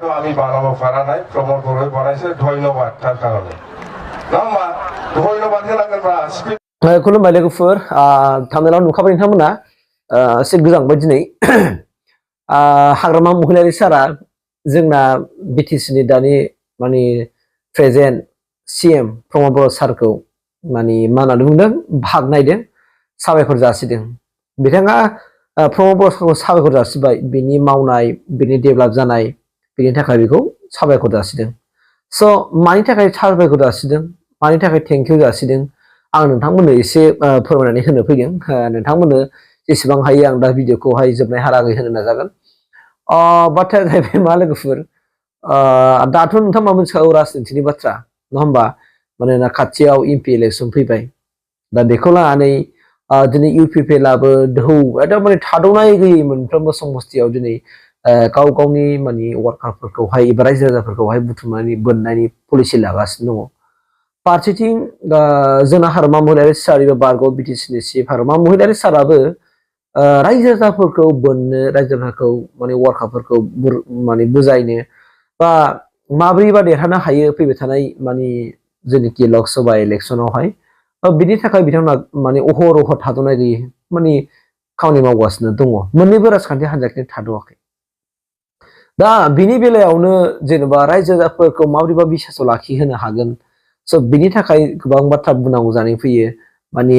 আমি বানাবো পারা নাই প্রমোদ বড়ই বানাইছে ধন্যবাদ তার কারণে নামা ধন্যবাদ होनांगोन बा खुलुमबाय लोगोफोर थामनेलाव नुखाबाय नोंथांमोना एसे गोजांबाय दिनै हाग्रामा महिलारि सारा जोंना बिटिसि नि दानि माने प्रेजेन्ट सीएम प्रमोद बर' सारखौ माने मा होननानै बुंदों भागनायदों साबायखर जासिदों बिथाङा प्रमोद बर' सारखौ साबायखर जासिबाय बिनि मावनाय बिनि डेभेलप जानाय बिनि थाखाय बेखौ साबायखर जासिदों स' मानि थाखाय साबायखर जासिदों मानि थाखाय थेंक इउ जासिदों आं नोंथांमोननो एसे फोरमायनानै होनो फैदों नोंथांमोननो जेसेबां हायो आं दा भिडिअखौहाय जोबनायहालागै होनो नाजागोन बाथ्राया जाहैबाय मा लोगोफोर दाथ' नोंथांमोना मिथिखागौ राजनितिनि बाथ्रा नङा होमबा मानोना खाथियाव एमपि इलेक्सन फैबाय दा बेखौ लानानै दिनै इउपिपिएलआबो दोहौ एकदम माने थाद'नाय गैयै मोनफ्रोमबो समस्थियाव दिनै गाव गावनि माने वार्कारफोरखौहाय एबा रायजो राजाफोरखौहाय बुथुमनानै बोननायनि पलिसि लागासिनो दङ फारसेथिं जोंना हाग्रामा महिलारि सार एबा बारग' बिटिसि नि चिफ हाग्रामा महिलारि साराबो रायजो राजाफोरखौ बोननो रायजो राजाखौ माने वार्कारफोरखौ माने बुजायनो बा माब्रैबा देरहानो हायो फैबाय थानाय माने जेनोखि लकसभा इलेक्सनावहाय बिनि थाखाय बिथांमोना माने अहर अहर थाद'नाय गैयै माने खामानि मावगासिनो दङ मोननैबो राजखान्थि हान्जाखौनो थाद'आखै दा बिनि बेलायावनो जेनेबा रायजो राजाफोरखौ माब्रैबा बिसासाव लाखिहोनो हागोन स' बिनि थाखाय गोबां बाथ्रा बुंनांगौ जानानै फैयो माने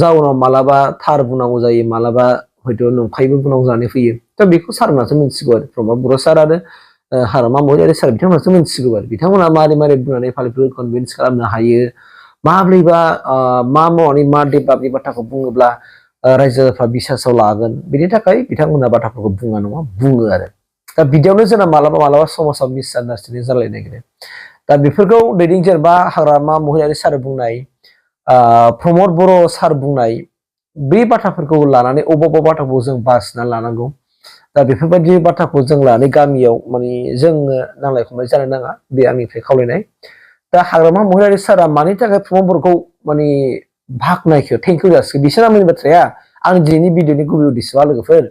जाउनाव मालाबा थार बुंनांगौ जायो मालाबा हयथ' नंखायबो बुंनांगौ जानानै फैयो दा बेखौ सारमोनासो मिथिगौ आरो प्रमोद बर' सार आरो हाग्रामा महिलारि सार बिथांमोनासो मिथिगौ आरो बिथांमोना मारै मारै बुंनानै फालिफोरखौ कनभिन्स खालामनो हायो माब्रैबा मा मावनानै मा डेभेलपनि बाथ्राखौ बुङोब्ला रायजो राजाफ्रा बिसासाव लागोन बिनि थाखाय बिथांमोना बाथ्राफोरखौ बुङा नङा बुङो आरो दा बिदियावनो जोंना मालाबा मालाबा समाजाव मिसआन्डारस्टेन्डिं जालायनो नागिरो दा बेफोरखौ जेनेबा हाग्रामा महिलारि सार बुंनाय प्रमोद बर' सार बुंनाय बे बाथ्राफोरखौ लानानै अबेबा बाथ्राखौ जों बासिनानै लानांगौ दा बेफोरबायदि बाथ्राखौ जों लानानै गामियाव माने जोङो नांलाय खमलाय जानो नाङा बे आंनिफ्राय खावलायनाय दा हाग्रामा महिलारि सारा मानि थाखाय प्रमोद बर'खौ माने भागनायखौ थेंक इउ जासिगोन बिसोर आंनि बाथ्राया आं दिनैनि भिडिअनि गुबै उद्देश्यआ लोगोफोर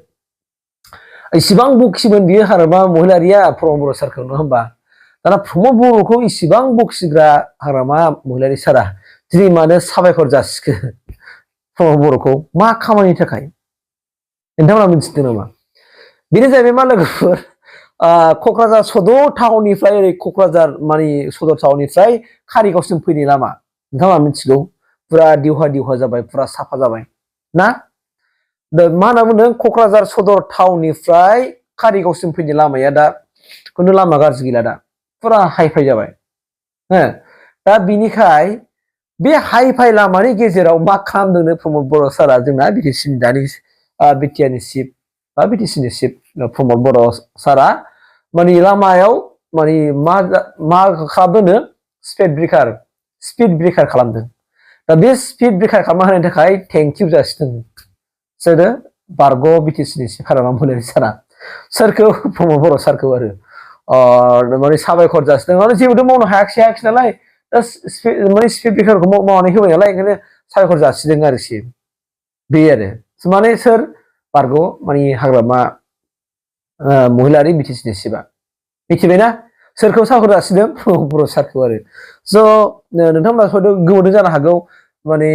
इसिबां बखिमोन बियो हाग्रामा महिलारिया प्रमोद बर' सारखौ नङा होमबा दाना प्रमोद बर'खौ इसिबां बखिग्रा हाग्रामा महिलारि सारा दिनै मानो साबायखर जासिखो प्रमोद बर'खौ मा खामानिनि थाखाय नोंथांमोना मिथिदों नामा बेनो जाहैबाय मा लोगोफोर क'क्राझार सदर टाउननिफ्राय ओरै क'क्राझार माने सदर टाउननिफ्राय कारिगावसिम फैनाय लामा नोंथाङा मिथिगौ पुरा दिवहा जाबाय पुरा साफा जाबाय ना मा होनना बुंदों क'क्राझार सदर टाउननिफ्राय कारिगावसिम फैनाय लामाया दा खुनु लामा गाज्रि गैला दा पुरा हाइफाइ जाबाय दा बिनिखाय बे हाइफाइ लामानि गेजेराव मा खालामदोंनो प्रमोद बर' सारा जोंना बिटिसिनि दानि बिटिआरनि चिफ बा बिटिसिनि चिफ प्रमोद बर' सारा माने लामायाव माने मा खालामदोंनो स्पिड ब्रेकार खालामदों दा बे स्पिड ब्रेकार खालामना होनायनि थाखाय थेंक इउ जासिदों सोरो बारग' बिटिसिनि चिफ हाग्रामा महिलारि सारा सोरखौ प्रमोद बर' सारखौ आरो माने साबायखर जासिदों माने जेबोथ' मावनो हायाखिसै नालाय दा माने स्पिड ब्रेकारखौ मावनानै होबाय नालाय ओंखायनो साबायखर जासिदों आरोखि बे आरो माने सोर बारग' माने हाग्रामा महिलारि बिटिसिनि चिफआ मिथिबायना सोरखौ साबायखर जासिदों प्रमोद बर' सारखौ आरो स' नोंथांमोना हयथ' गोमोदों जानो हागौ माने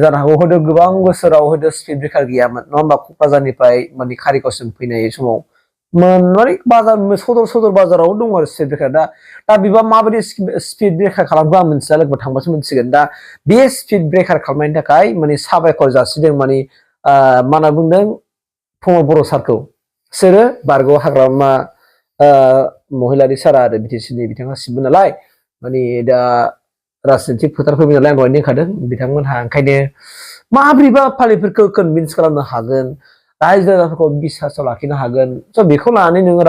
जानो हागौ हयथ' गोबां बोसोराव हयथ' स्पिड ब्रेकार गैयामोन नङा होमबा क'क्राझारनिफ्राय माने कारिगावसिम फैनाय समाव माने बाजार सदर बाजाराव दङ आरो स्पिड ब्रेकार दा बेबा माबायदि स्पिड ब्रेकार खालामखो आं मिथिया लोगो थांबासो मिथिगोन दा बे स्पिड ब्रेकार खालामनायनि थाखाय माने साबायखर जासिदों माने मा होनना बुंदों प्रमोद बर' सारखौ सोरो बारग' हाग्रामा महिलारि सारा आरो बिटिसिनि बिथाङा सिबो नालाय माने दा राजनितिक फोथार फैबाय नालाय आं दहायनो होनखादों बिथांमोनहा ओंखायनो माब्रैबा फालिफोरखौ कनभिन्स खालामनो हागोन रायजो राजाफोरखौ बिसासाव लाखिनो हागोन स' बेखौ लानानै नोङो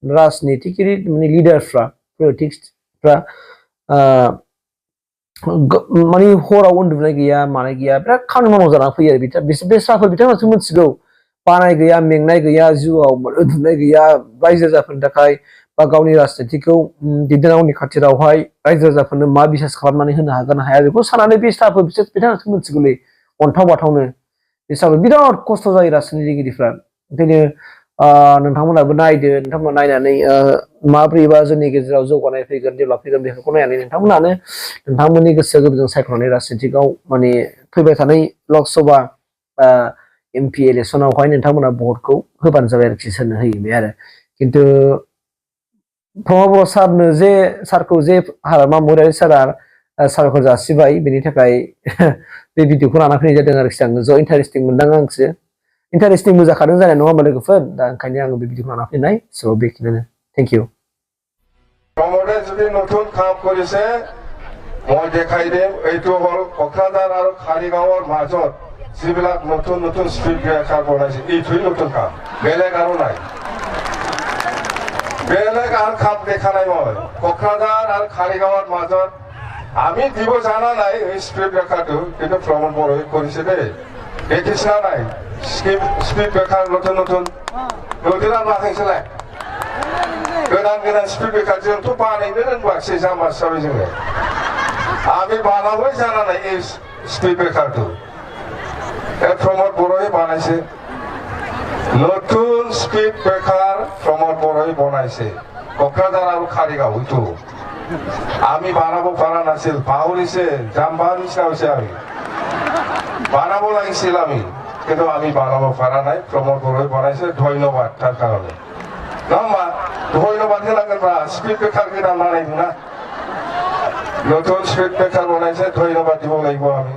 राजनितिगिरि माने लिडारफ्रा पलिटिक्सफ्रा माने हराव उन्दुनाय गैया मानाय गैया बिराद खामानि मावनांगौ जानानै फैयो आरो बे साफोर बिथांमोनासो मिथिगौ बानाय गैया मेंनाय गैया जिउआव उन्दुनाय गैया रायजो राजाफोरनि थाखाय बा गावनि राजनितिखौ दैदेननांगौनि खाथिरावहाय रायजो राजाफोरनो मा बिसास खालामनानै होनो हागोन हाया बेखौ साननानै बे स्टाफफोर बिथांमोनासो मिथिगौलै अन्थाव बाथावनो बे हिसाबै बिराद खस्थ' जायो राजनितिगिरिफ्रा ओंखायनो नोंथांमोनाबो नायदो नोंथांमोना नायनानै माब्रैबा जोंनि गेजेराव जौगानाय फैगोन डेभेलप फैगोन बेफोरखौ नायनानै नोंथांमोनानो नोंथांमोननि गोसो गोरबोजों सायख'नानै राजनितिकआव माने फैबाय थानाय लकसभा MP इलेक्सनावहाय नोंथांमोना भटखौ होबानो जाबाय आरोखि सोरनो होयो बे आरो खिन्थु प्रमद बर' सारखौ जे हाग्रामा महिलारी सारा साबायखर जासिबाय बेनि थाखाय बे भिडिअखौ लाना फैनाय जादों आरोखि आं ज' इन्टारेस्टिं मोनदां आंसो इन्टारेस्टिंबो जाखादों जानाय नङा होमबा लोगोफोर दा ओंखायनो आङो बे भिडिअखौ लाना फैनाय स' बेखिनियानो थेंक इउ प्रमदे जुदि नতুन কাম কৰিছে মই দেখাই দিম এইটো হল কক্ৰাঝাৰ আৰু খাৰিগাঁৱৰ মাজত যিবিলাক নতুন নতুন স্পিড ব্ৰেকাৰ বনাইছে এইটোই নতুন কাম বেলেগ আৰু নাই বেলেগ আৰু কাম দেখা নাই মই কক্ৰাঝাৰ আৰু খাৰিগাঁৱৰ মাজত আমি দিব জানা নাই এই স্পিড ব্ৰেকাৰটো কিন্তু প্ৰমদ বড়োই কৰিছে দেই দেখিছ না নাই স্পিড ব্ৰেকাৰ নতুন নতুন নদীরা মাথাইছিলাম गोदान गोदान स्पिड ब्रेकार जोंथ' बानायनो रोंबाखिसै जाम्बा हिसाबै जोङो आमी बानाबाय जानानै এই स्पिड ब्रेकारखौ प्रमद बर'ই बानायছে নতুন স্পিড ব্রেকার প্রমদ বড়োই বানাইছে কক্ৰাঝাৰ আৰু খাৰিগাঁও এইটো আমি বানাব পাৰা নাছিল পাহৰিছে জাম্বা নিচিনা হৈছে আমি বানাব লাগিছিল আমি কিন্তু আমি বানাব পাৰা নাই প্রমদ বড়োই বানাইছে ধন্যবাদ তার কারণে Nama, ধন্যবাদ দিলাম স্পিড ব্রেকার কিনা বানাইবো না নতুন স্পিড ব্রেকার বানাইছে ধন্যবাদ দিব লাগিব আমি